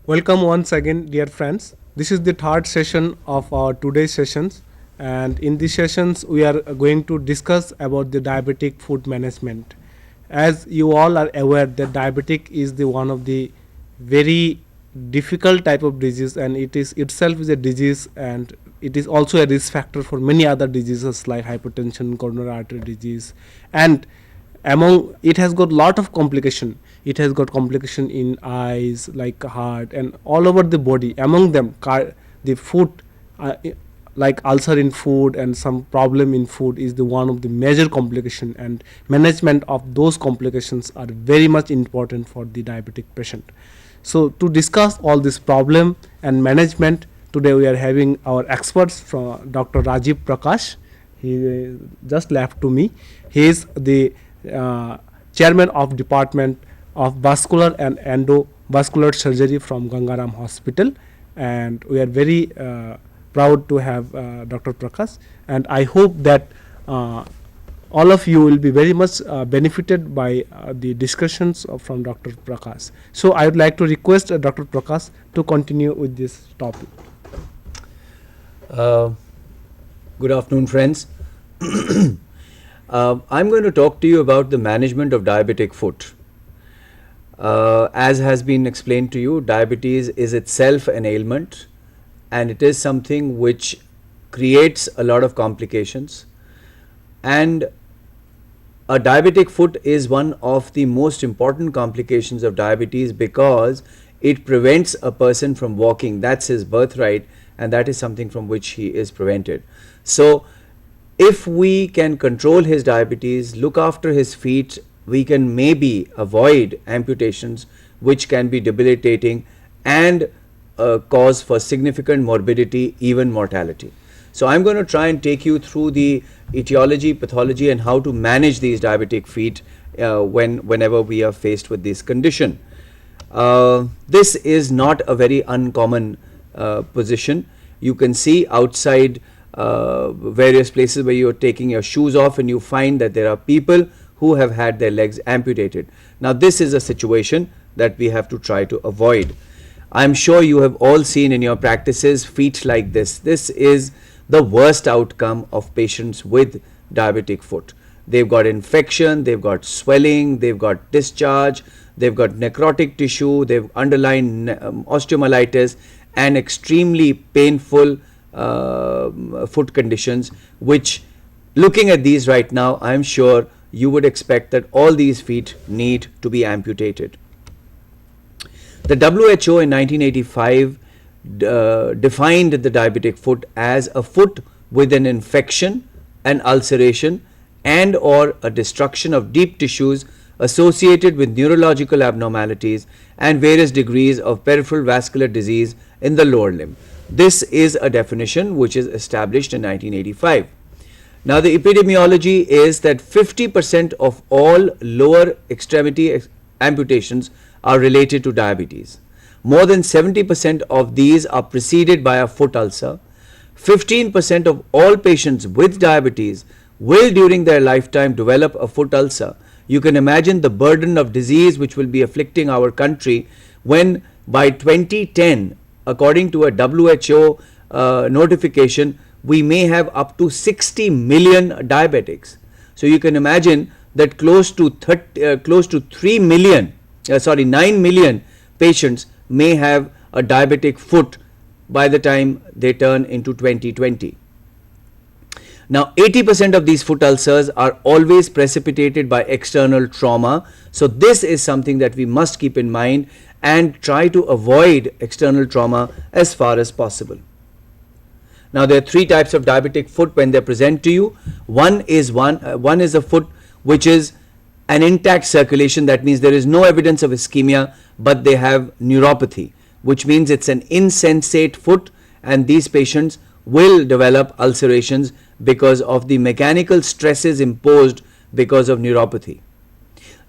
Welcome once again, dear friends. This is the third session of our today's sessions, and in these sessions, we are going to discuss about the diabetic food management. As you all are aware, that diabetic is the one of the very difficult type of disease, and it is itself is a disease, and it is also a risk factor for many other diseases like hypertension, coronary artery disease, and among it has got lot of complication. It has got complication in eyes like heart and all over the body. Among them the food, like ulcer in food and some problem in food is the one of the major complication, and management of those complications are very much important for the diabetic patient. So to discuss all this problem and management, today we are having our experts from Dr. Rajiv Prakash. He just left to me. He is the chairman of department of vascular and endovascular surgery from Gangaram Hospital, and we are very proud to have Dr. Prakash, and I hope that all of you will be very much benefited by the discussions from Dr. Prakash. So I would like to request Dr. Prakash to continue with this topic. Good afternoon, friends. I'm going to talk to you about the management of diabetic foot. As has been explained to you, diabetes is itself an ailment, and it is something which creates a lot of complications. And a diabetic foot is one of the most important complications of diabetes because it prevents a person from walking. That's his birthright, and that is something from which he is prevented. So if we can control his diabetes, look after his feet, we can maybe avoid amputations which can be debilitating and cause for significant morbidity, even mortality. So I'm going to try and take you through the etiology, pathology, and how to manage these diabetic feet whenever we are faced with this condition. This is not a very uncommon position. You can see outside various places where you're taking your shoes off and you find that there are people who have had their legs amputated. Now this is a situation that we have to try to avoid. I'm sure you have all seen in your practices feet like this. This is the worst outcome of patients with diabetic foot. They've got infection, they've got swelling, they've got discharge, they've got necrotic tissue, they've underlying osteomyelitis and extremely painful foot conditions, which looking at these right now, I'm sure you would expect that all these feet need to be amputated. The WHO in 1985 defined the diabetic foot as a foot with an infection, an ulceration, and or a destruction of deep tissues associated with neurological abnormalities and various degrees of peripheral vascular disease in the lower limb. This is a definition which is established in 1985. Now the epidemiology is that 50% of all lower extremity amputations are related to diabetes. More than 70% of these are preceded by a foot ulcer. 15% of all patients with diabetes will during their lifetime develop a foot ulcer. You can imagine the burden of disease which will be afflicting our country when by 2010, according to a WHO notification, we may have up to 60 million diabetics. So you can imagine that close to 9 million patients may have a diabetic foot by the time they turn into 2020. Now 80% of these foot ulcers are always precipitated by external trauma. So this is something that we must keep in mind and try to avoid external trauma as far as possible. Now there are three types of diabetic foot when they present to you. One is a foot which is an intact circulation. That means there is no evidence of ischemia, but they have neuropathy, which means it's an insensate foot, and these patients will develop ulcerations because of the mechanical stresses imposed because of neuropathy.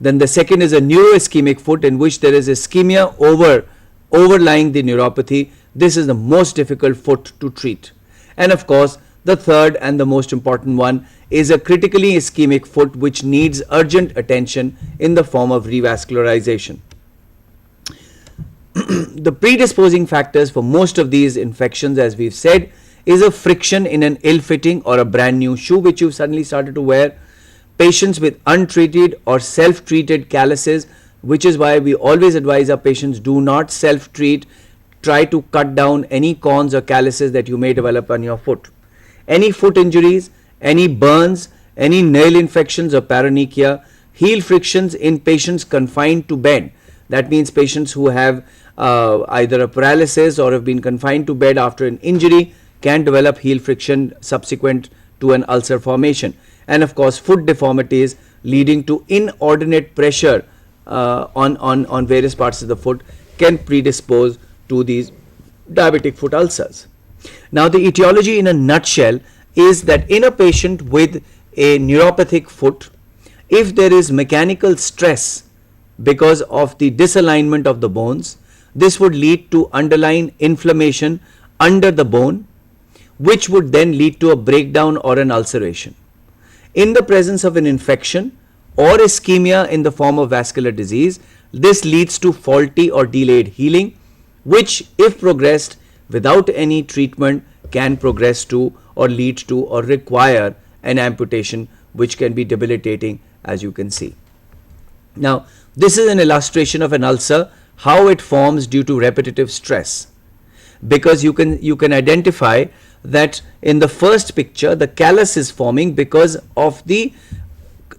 Then the second is a neuroischemic foot, in which there is ischemia overlying the neuropathy. This is the most difficult foot to treat. And of course, the third and the most important one is a critically ischemic foot, which needs urgent attention in the form of revascularization. the predisposing factors for most of these infections, as we've said, is a friction in an ill-fitting or a brand new shoe which you've suddenly started to wear, patients with untreated or self-treated calluses, which is why we always advise our patients do not self-treat. Try to cut down any corns or calluses that you may develop on your foot. Any foot injuries, any burns, any nail infections or paronychia, heel frictions in patients confined to bed. That means patients who have either a paralysis or have been confined to bed after an injury can develop heel friction subsequent to an ulcer formation. And of course, foot deformities leading to inordinate pressure on various parts of the foot can predispose to these diabetic foot ulcers. Now, the etiology in a nutshell is that in a patient with a neuropathic foot, if there is mechanical stress because of the disalignment of the bones, this would lead to underlying inflammation under the bone, which would then lead to a breakdown or an ulceration. In the presence of an infection or ischemia in the form of vascular disease, this leads to faulty or delayed healing, which, if progressed without any treatment, can progress to or lead to or require an amputation, which can be debilitating, as you can see. Now, this is an illustration of an ulcer, how it forms due to repetitive stress, because you can identify that in the first picture the callus is forming because of the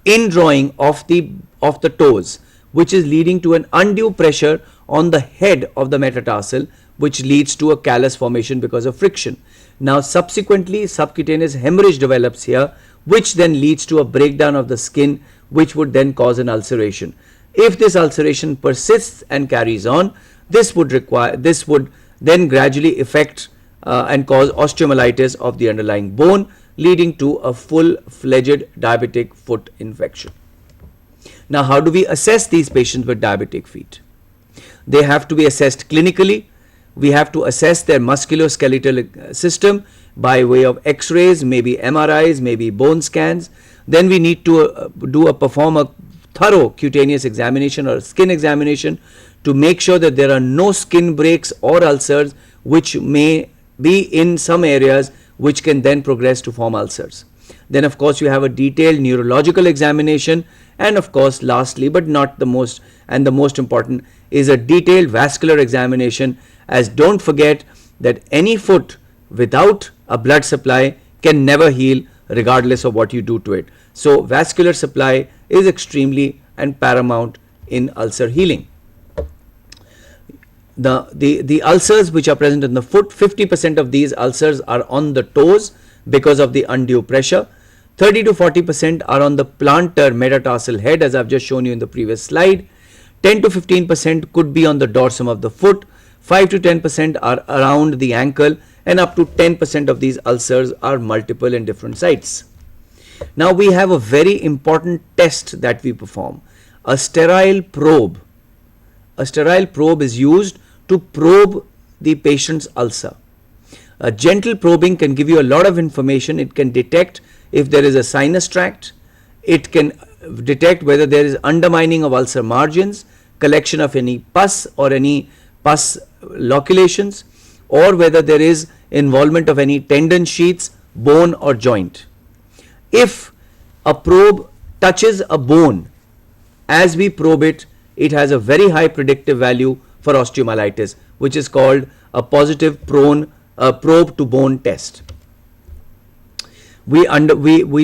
indrawing of the toes, which is leading to an undue pressure on the head of the metatarsal, which leads to a callus formation because of friction. Now, subsequently, subcutaneous hemorrhage develops here, which then leads to a breakdown of the skin, which would then cause an ulceration. If this ulceration persists and carries on, this would then gradually affect and cause osteomyelitis of the underlying bone, leading to a full-fledged diabetic foot infection. Now, how do we assess these patients with diabetic feet? They have to be assessed clinically. We have to assess their musculoskeletal system by way of x-rays, maybe MRIs, maybe bone scans. Then we need to perform a thorough cutaneous examination or skin examination to make sure that there are no skin breaks or ulcers which may be in some areas which can then progress to form ulcers. Then of course you have a detailed neurological examination, and of course lastly but not the most and the most important is a detailed vascular examination, as don't forget that any foot without a blood supply can never heal regardless of what you do to it. So vascular supply is extremely and paramount in ulcer healing. The ulcers which are present in the foot, 50% of these ulcers are on the toes because of the undue pressure. 30 to 40% are on the plantar metatarsal head, as I've just shown you in the previous slide. 10 to 15% could be on the dorsum of the foot. 5 to 10% are around the ankle, and up to 10% of these ulcers are multiple in different sites. Now we have a very important test that we perform, a sterile probe. A sterile probe is used to probe the patient's ulcer. A gentle probing can give you a lot of information. It can detect if there is a sinus tract. It can detect whether there is undermining of ulcer margins, collection of any pus or any pus loculations, or whether there is involvement of any tendon sheaths, bone or joint. If a probe touches a bone, as we probe it, it has a very high predictive value for osteomyelitis, which is called a positive probe to bone test. We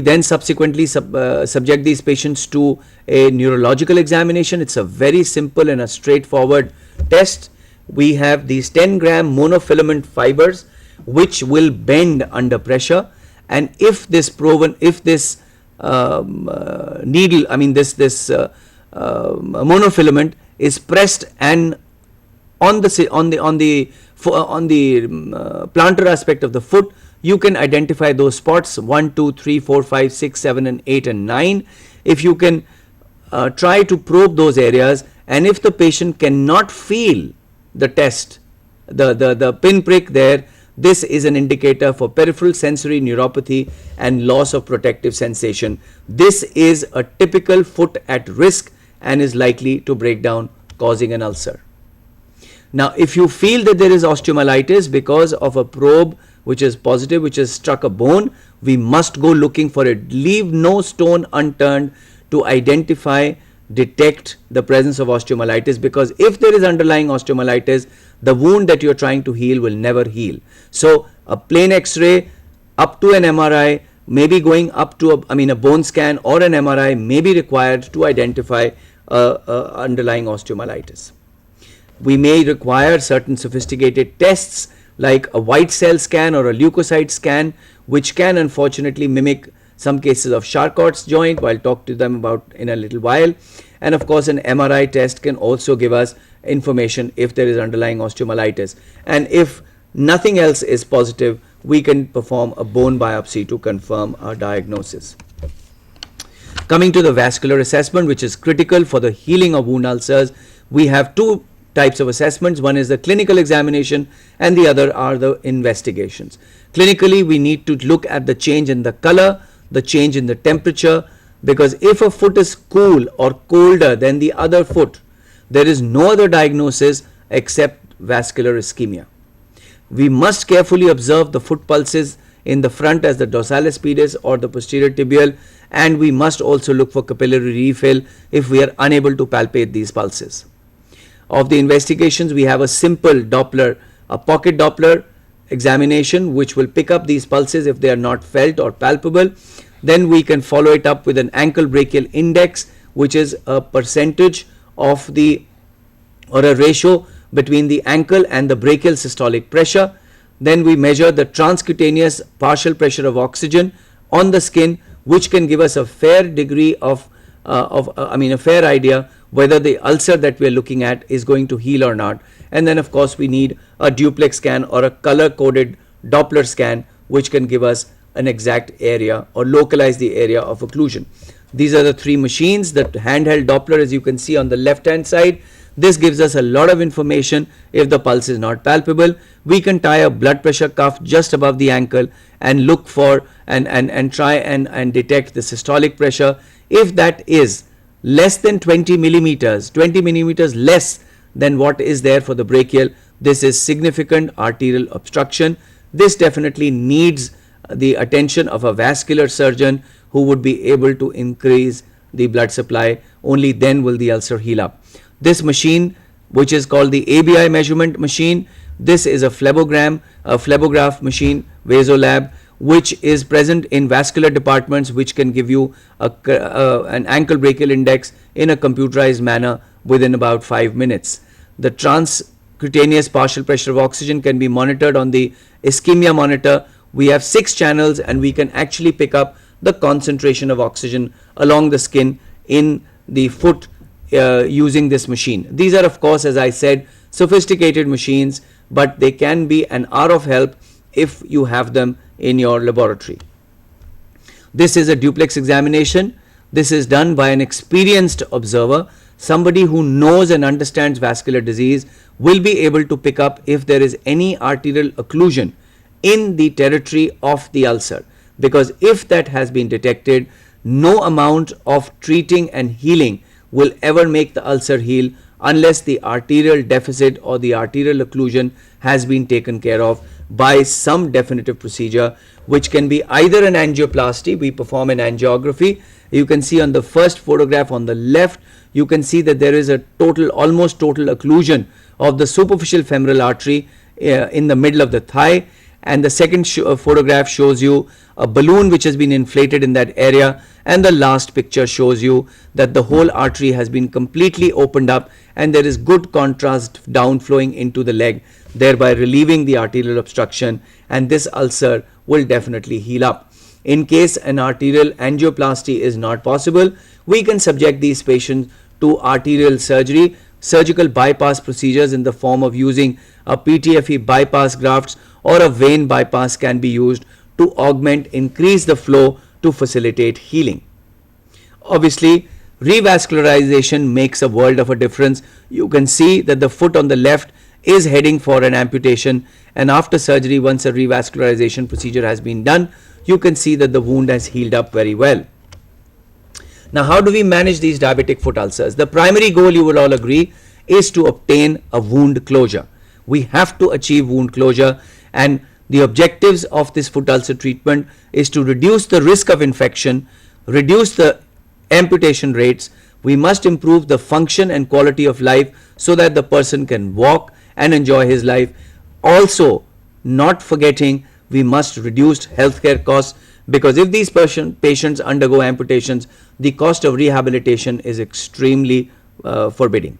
then subsequently subject these patients to a neurological examination. It's a very simple and a straightforward test. We have these 10-gram monofilament fibers which will bend under pressure, and if this needle, monofilament is pressed and on the plantar aspect of the foot, you can identify those spots 1, 2, 3, 4, 5, 6, 7 and 8 and 9. If you can try to probe those areas, and if the patient cannot feel the test, the pinprick there, this is an indicator for peripheral sensory neuropathy and loss of protective sensation. This is a typical foot at risk and is likely to break down, causing an ulcer. Now, if you feel that there is osteomyelitis because of a probe which is positive, which has struck a bone, we must go looking for it. Leave no stone unturned to identify, detect the presence of osteomyelitis, because if there is underlying osteomyelitis, the wound that you're trying to heal will never heal. So a plain x-ray up to an MRI, maybe going up to a bone scan or an MRI may be required to identify underlying osteomyelitis. We may require certain sophisticated tests like a white cell scan or a leukocyte scan, which can unfortunately mimic some cases of Charcot's joint. I'll talk to them about in a little while. And of course, an MRI test can also give us information if there is underlying osteomyelitis. And if nothing else is positive, we can perform a bone biopsy to confirm our diagnosis. Coming to the vascular assessment, which is critical for the healing of wound ulcers, we have two types of assessments. One is the clinical examination and the other are the investigations. Clinically, we need to look at the change in the color, the change in the temperature, because if a foot is cool or colder than the other foot, there is no other diagnosis except vascular ischemia. We must carefully observe the foot pulses in the front as the dorsalis pedis or the posterior tibial, and we must also look for capillary refill if we are unable to palpate these pulses. Of the investigations, we have a simple Doppler, a pocket Doppler examination, which will pick up these pulses if they are not felt or palpable. Then we can follow it up with an ankle brachial index, which is a percentage of the, or a ratio between the ankle and the brachial systolic pressure. Then we measure the transcutaneous partial pressure of oxygen on the skin, which can give us a fair degree of a fair idea whether the ulcer that we are looking at is going to heal or not. And then of course we need a duplex scan or a color coded Doppler scan, which can give us an exact area or localize the area of occlusion. These are the three machines. The handheld Doppler, as you can see on the left hand side, this gives us a lot of information. If the pulse is not palpable, we can tie a blood pressure cuff just above the ankle and look for and try and detect the systolic pressure. If that is less than 20 millimeters less than what is there for the brachial, this is significant arterial obstruction. This definitely needs the attention of a vascular surgeon who would be able to increase the blood supply. Only then will the ulcer heal up. This machine, which is called the ABI measurement machine, this is a phlebograph machine, Vasolab, which is present in vascular departments, which can give you an ankle brachial index in a computerized manner within about 5 minutes. The transcutaneous partial pressure of oxygen can be monitored on the ischemia monitor. We have 6 channels and we can actually pick up the concentration of oxygen along the skin in the foot using this machine. These are, of course, as I said, sophisticated machines, but they can be an hour of help if you have them in your laboratory. This is a duplex examination. This is done by an experienced observer. Somebody who knows and understands vascular disease will be able to pick up if there is any arterial occlusion in the territory of the ulcer, because if that has been detected, no amount of treating and healing will ever make the ulcer heal unless the arterial deficit or the arterial occlusion has been taken care of by some definitive procedure, which can be either an angioplasty. We perform an angiography. You can see on the first photograph on the left, you can see that there is a almost total occlusion of the superficial femoral artery in the middle of the thigh. And the second photograph shows you a balloon which has been inflated in that area, and the last picture shows you that the whole artery has been completely opened up and there is good contrast downflowing into the leg, thereby relieving the arterial obstruction, and this ulcer will definitely heal up. In case an arterial angioplasty is not possible, we can subject these patients to arterial surgery, surgical bypass procedures in the form of using a PTFE bypass grafts, or a vein bypass can be used to increase the flow to facilitate healing. Obviously, revascularization makes a world of a difference. You can see that the foot on the left is heading for an amputation, and after surgery, once a revascularization procedure has been done, you can see that the wound has healed up very well. Now, how do we manage these diabetic foot ulcers? The primary goal, you will all agree, is to obtain a wound closure. We have to achieve wound closure, and the objectives of this foot ulcer treatment is to reduce the risk of infection, reduce the amputation rates. We must improve the function and quality of life so that the person can walk and enjoy his life. Also, not forgetting, we must reduce healthcare costs, because if these patients undergo amputations, the cost of rehabilitation is extremely forbidding.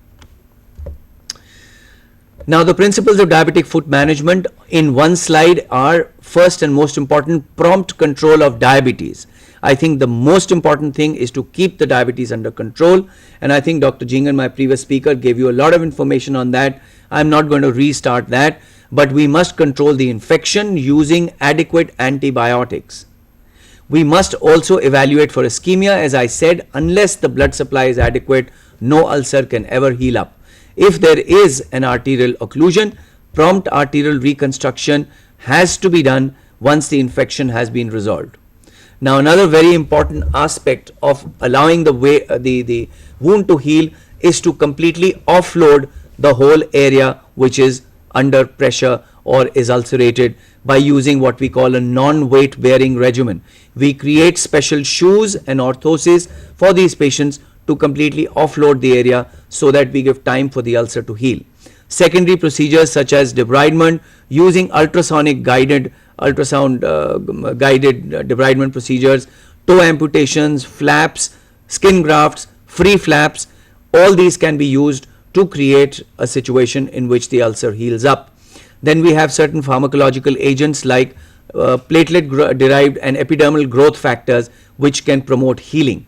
Now, the principles of diabetic foot management in one slide are, first and most important, prompt control of diabetes. I think the most important thing is to keep the diabetes under control, and I think Dr. Jingan, my previous speaker, gave you a lot of information on that. I'm not going to restart that, but we must control the infection using adequate antibiotics. We must also evaluate for ischemia. As I said, unless the blood supply is adequate, no ulcer can ever heal up. If there is an arterial occlusion, prompt arterial reconstruction has to be done once the infection has been resolved. Now, another very important aspect of allowing the wound to heal is to completely offload the whole area which is under pressure or is ulcerated by using what we call a non-weight bearing regimen. We create special shoes and orthoses for these patients to completely offload the area so that we give time for the ulcer to heal. Secondary procedures such as debridement using ultrasonic guided debridement procedures, toe amputations, flaps, skin grafts, free flaps, all these can be used to create a situation in which the ulcer heals up. Then we have certain pharmacological agents like platelet derived and epidermal growth factors which can promote healing.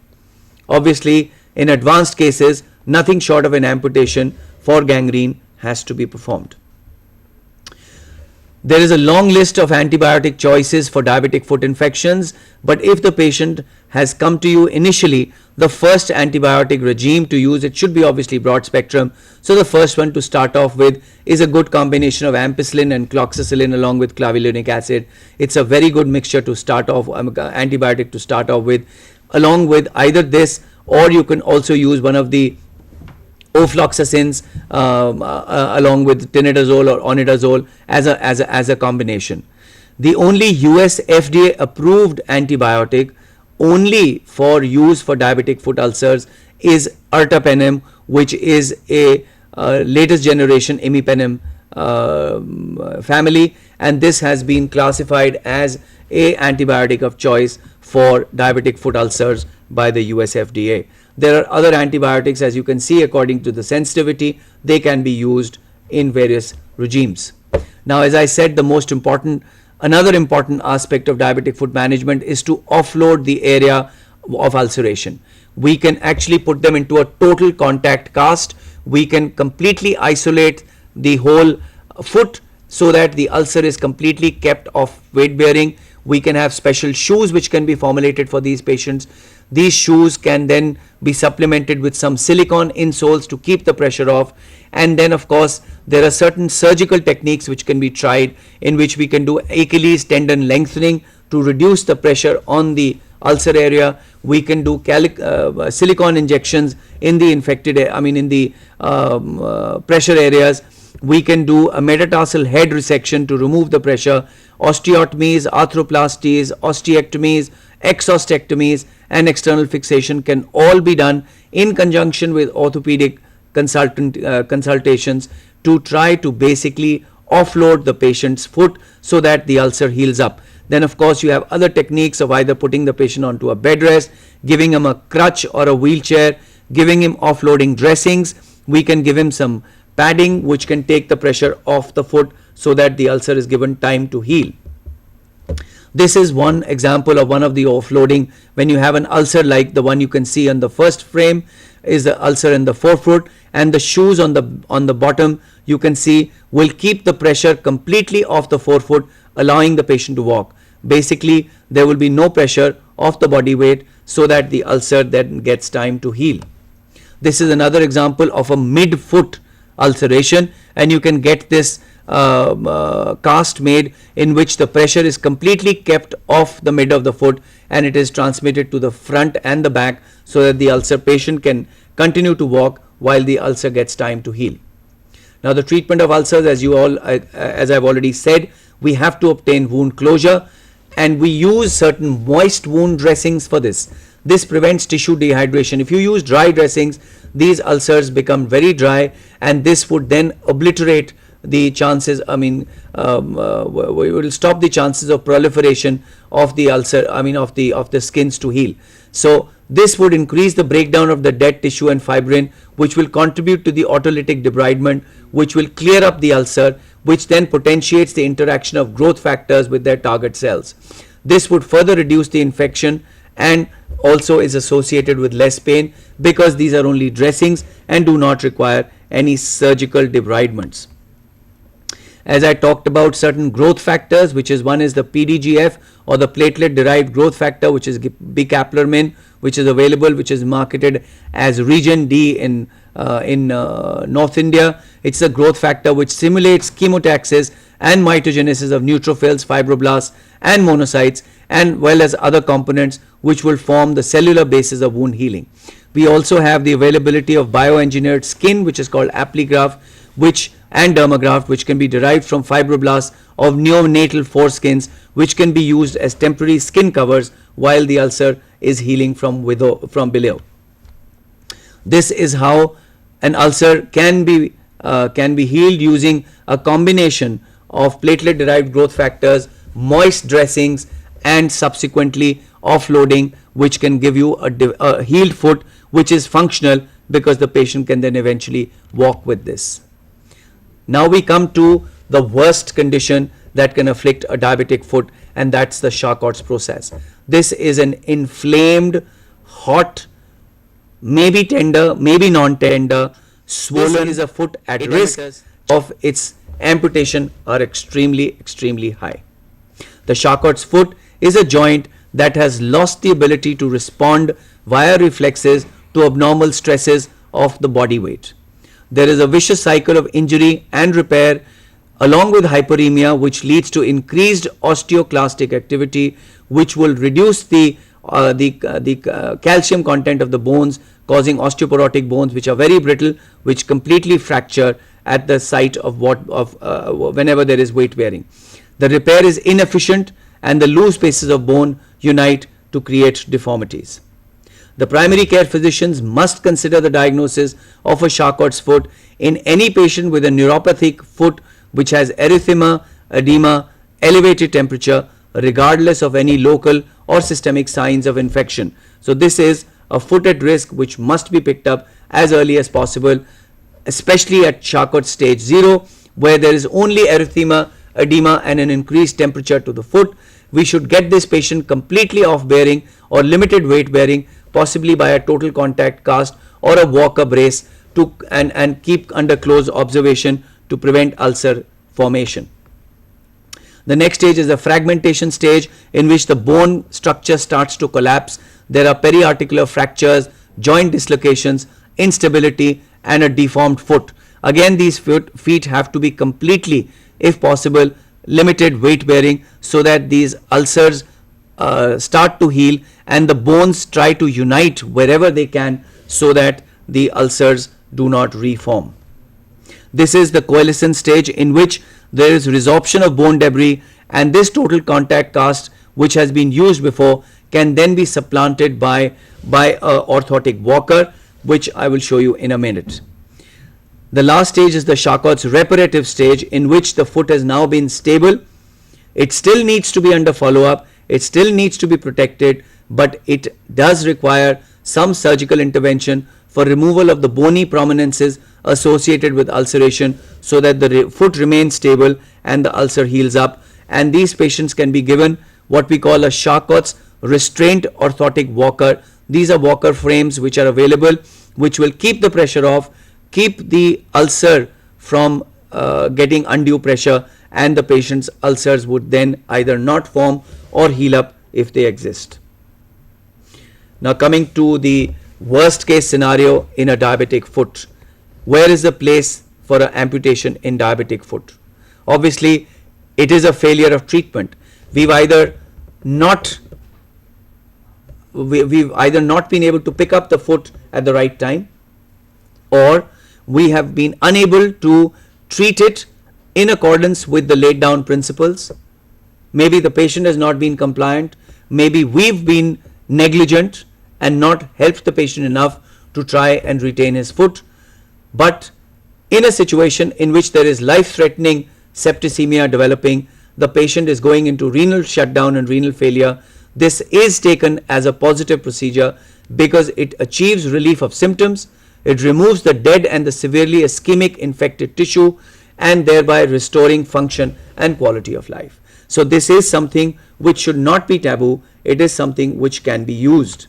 Obviously, in advanced cases, nothing short of an amputation for gangrene has to be performed. There is a long list of antibiotic choices for diabetic foot infections, but if the patient has come to you initially, the first antibiotic regime to use, it should be obviously broad spectrum. So the first one to start off with is a good combination of ampicillin and cloxacillin along with clavulanic acid. It's a very good mixture to start off, antibiotic to start off with, along with either this, or you can also use one of the ofloxacins along with tinidazole or onidazole as a combination. The only US FDA approved antibiotic only for use for diabetic foot ulcers is ertapenem, which is a latest generation imipenem family, and this has been classified as a antibiotic of choice for diabetic foot ulcers by the US FDA. There are other antibiotics, as you can see, according to the sensitivity, they can be used in various regimes. Now, as I said, another important aspect of diabetic foot management is to offload the area of ulceration. We can actually put them into a total contact cast. We can completely isolate the whole foot so that the ulcer is completely kept off weight bearing. We can have special shoes which can be formulated for these patients. These shoes can then be supplemented with some silicone insoles to keep the pressure off. And then, of course, there are certain surgical techniques which can be tried, in which we can do Achilles tendon lengthening to reduce the pressure on the ulcer area. We can do silicone injections in the pressure areas. We can do a metatarsal head resection to remove the pressure. Osteotomies, arthroplasties, osteectomies, exostectomies, and external fixation can all be done in conjunction with orthopedic consultations to try to basically offload the patient's foot so that the ulcer heals up. Then, of course, you have other techniques of either putting the patient onto a bed rest, giving him a crutch or a wheelchair, giving him offloading dressings. We can give him some padding which can take the pressure off the foot so that the ulcer is given time to heal. This is one example of one of the offloading. When you have an ulcer like the one you can see on the first frame is the ulcer in the forefoot, and the shoes on the bottom you can see will keep the pressure completely off the forefoot, allowing the patient to walk. Basically, there will be no pressure of the body weight so that the ulcer then gets time to heal. This is another example of a mid-foot ulceration, and you can get this cast made in which the pressure is completely kept off the mid of the foot and it is transmitted to the front and the back so that the ulcer patient can continue to walk while the ulcer gets time to heal. Now, the treatment of ulcers, as I've already said, we have to obtain wound closure, and we use certain moist wound dressings for this. This prevents tissue dehydration. If you use dry dressings, these ulcers become very dry, and this would then obliterate the chances. We will stop the chances of proliferation of the ulcer. Of the skins to heal. So this would increase the breakdown of the dead tissue and fibrin, which will contribute to the autolytic debridement, which will clear up the ulcer, which then potentiates the interaction of growth factors with their target cells. This would further reduce the infection and also is associated with less pain, because these are only dressings and do not require any surgical debridements. As I talked about certain growth factors, which is one is the PDGF, or the platelet derived growth factor, which is bicaplermin, which is available, which is marketed as Region D in North India. It's a growth factor which simulates chemotaxis and mitogenesis of neutrophils, fibroblasts and monocytes, and well as other components which will form the cellular basis of wound healing. We also have the availability of bioengineered skin, which is called Appligraft, and Dermagraft, which can be derived from fibroblasts of neonatal foreskins, which can be used as temporary skin covers while the ulcer is healing from below. This is how an ulcer can be healed using a combination of platelet derived growth factors, moist dressings, and subsequently offloading, which can give you a healed foot which is functional, because the patient can then eventually walk with this. Now we come to the worst condition that can afflict a diabetic foot, and that's the Charcot's process. This is an inflamed, hot, maybe tender, maybe non-tender, swollen is a foot at risk of its amputation are extremely high. The Charcot's foot is a joint that has lost the ability to respond via reflexes to abnormal stresses of the body weight. There is a vicious cycle of injury and repair along with hyperemia, which leads to increased osteoclastic activity, which will reduce the calcium content of the bones, causing osteoporotic bones, which are very brittle, which completely fracture at the site of whenever there is weight bearing. The repair is inefficient, and the loose pieces of bone unite to create deformities. The primary care physicians must consider the diagnosis of a Charcot's foot in any patient with a neuropathic foot which has erythema, edema, elevated temperature, regardless of any local or systemic signs of infection. So this is a foot at risk which must be picked up as early as possible, especially at Charcot stage 0, where there is only erythema, edema and an increased temperature to the foot. We should get this patient completely off bearing or limited weight bearing, possibly by a total contact cast or a walker brace, and keep under close observation to prevent ulcer formation. The next stage is the fragmentation stage, in which the bone structure starts to collapse. There are periarticular fractures, joint dislocations, instability and a deformed foot. Again, these feet have to be completely, if possible, limited weight bearing, so that these ulcers start to heal and the bones try to unite wherever they can, so that the ulcers do not reform. This is the coalescence stage, in which there is resorption of bone debris, and this total contact cast, which has been used before, can then be supplanted by a orthotic walker, which I will show you in a minute. The last stage is the Charcot's reparative stage, in which the foot has now been stable. It still needs to be under follow-up, it still needs to be protected, but it does require some surgical intervention for removal of the bony prominences associated with ulceration, so that the foot remains stable and the ulcer heals up. And these patients can be given what we call a Charcot's restraint orthotic walker. These are walker frames which are available, which will keep the pressure off, keep the ulcer from getting undue pressure, and the patient's ulcers would then either not form or heal up if they exist. Now, coming to the worst case scenario in a diabetic foot, where is the place for an amputation in diabetic foot? Obviously, it is a failure of treatment. We've either not been able to pick up the foot at the right time, or we have been unable to treat it in accordance with the laid down principles. Maybe the patient has not been compliant, maybe we've been negligent and not helped the patient enough to try and retain his foot. But in a situation in which there is life-threatening septicemia developing, the patient is going into renal shutdown and renal failure, this is taken as a positive procedure because it achieves relief of symptoms, it removes the dead and the severely ischemic infected tissue, and thereby restoring function and quality of life. So this is something which should not be taboo, it is something which can be used.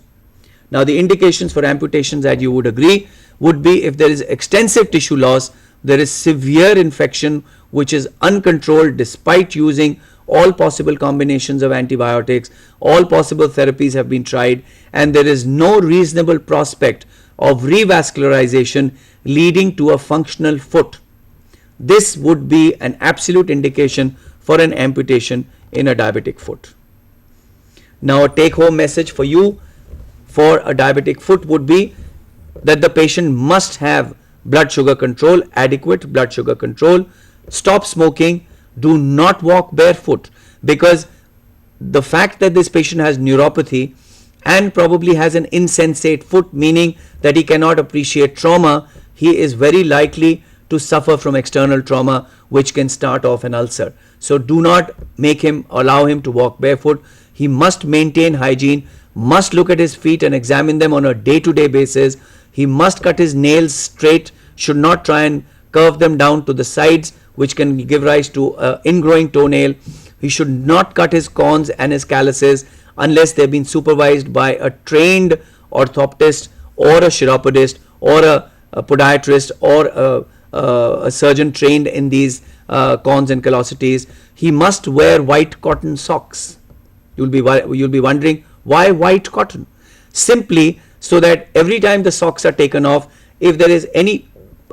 Now the indications for amputations, that you would agree, would be if there is extensive tissue loss, there is severe infection which is uncontrolled despite using all possible combinations of antibiotics, all possible therapies have been tried, and there is no reasonable prospect of revascularization leading to a functional foot. This would be an absolute indication for an amputation in a diabetic foot. Now a take-home message for you for a diabetic foot would be that the patient must have blood sugar control, adequate blood sugar control, stop smoking, do not walk barefoot, because the fact that this patient has neuropathy and probably has an insensate foot, meaning that he cannot appreciate trauma, he is very likely to suffer from external trauma which can start off an ulcer. So do not allow him to walk barefoot. He must maintain hygiene, must look at his feet and examine them on a day-to-day basis. He must cut his nails straight, should not try and curve them down to the sides, which can give rise to an ingrowing toenail. He should not cut his corns and his calluses unless they've been supervised by a trained orthoptist or a chiropodist or a podiatrist or a surgeon trained in these corns and callosities. He must wear white cotton socks. You'll be wondering, why white cotton? Simply so that every time the socks are taken off, if there is any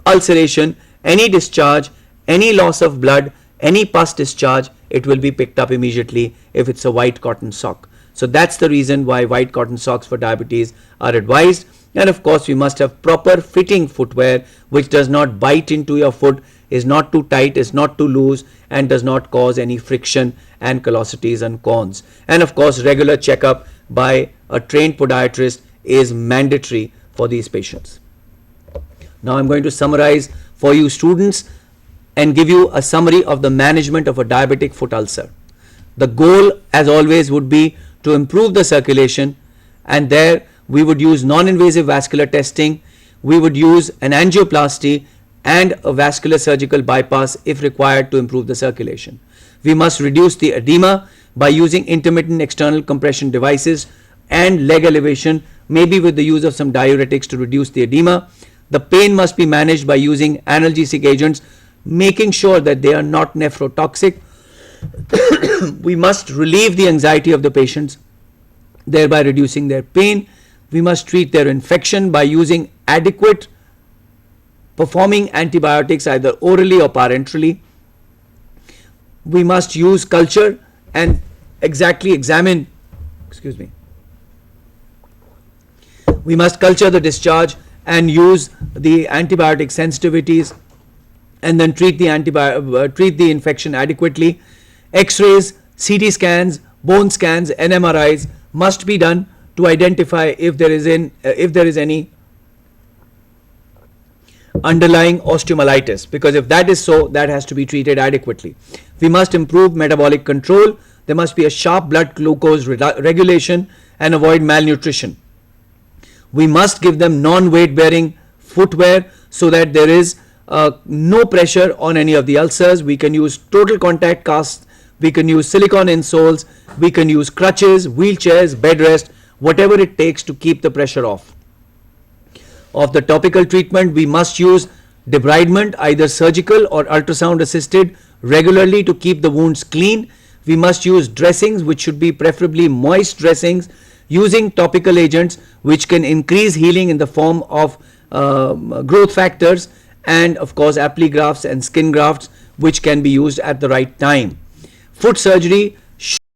ulceration, any discharge, any loss of blood, any pus discharge, it will be picked up immediately if it's a white cotton sock. So that's the reason why white cotton socks for diabetes are advised. And of course we must have proper fitting footwear which does not bite into your foot, is not too tight, is not too loose, and does not cause any friction and callosities and corns. And of course regular checkup by a trained podiatrist is mandatory for these patients. Now I'm going to summarize for you students and give you a summary of the management of a diabetic foot ulcer. The goal as always would be to improve the circulation, and there we would use non-invasive vascular testing, we would use an angioplasty and a vascular surgical bypass if required to improve the circulation. We must reduce the edema by using intermittent external compression devices and leg elevation, maybe with the use of some diuretics to reduce the edema. The pain must be managed by using analgesic agents, making sure that they are not nephrotoxic. We must relieve the anxiety of the patients, thereby reducing their pain. We must treat their infection by using adequate performing antibiotics either orally or parenterally. We must use culture and exactly examine, we must culture the discharge and use the antibiotic sensitivities and then treat the infection adequately. X-rays, CT scans, bone scans, and MRIs must be done to identify if there is any underlying osteomyelitis, because if that is so, that has to be treated adequately. We must improve metabolic control. There must be a sharp blood glucose regulation and avoid malnutrition. We must give them non-weight bearing footwear so that there is no pressure on any of the ulcers. We can use total contact casts, we can use silicone insoles, we can use crutches, wheelchairs, bed rest, whatever it takes to keep the pressure off. Of the topical treatment, we must use debridement, either surgical or ultrasound assisted, regularly to keep the wounds clean. We must use dressings, which should be preferably moist dressings, using topical agents which can increase healing in the form of growth factors, and of course appligrafts and skin grafts which can be used at the right time. Foot surgery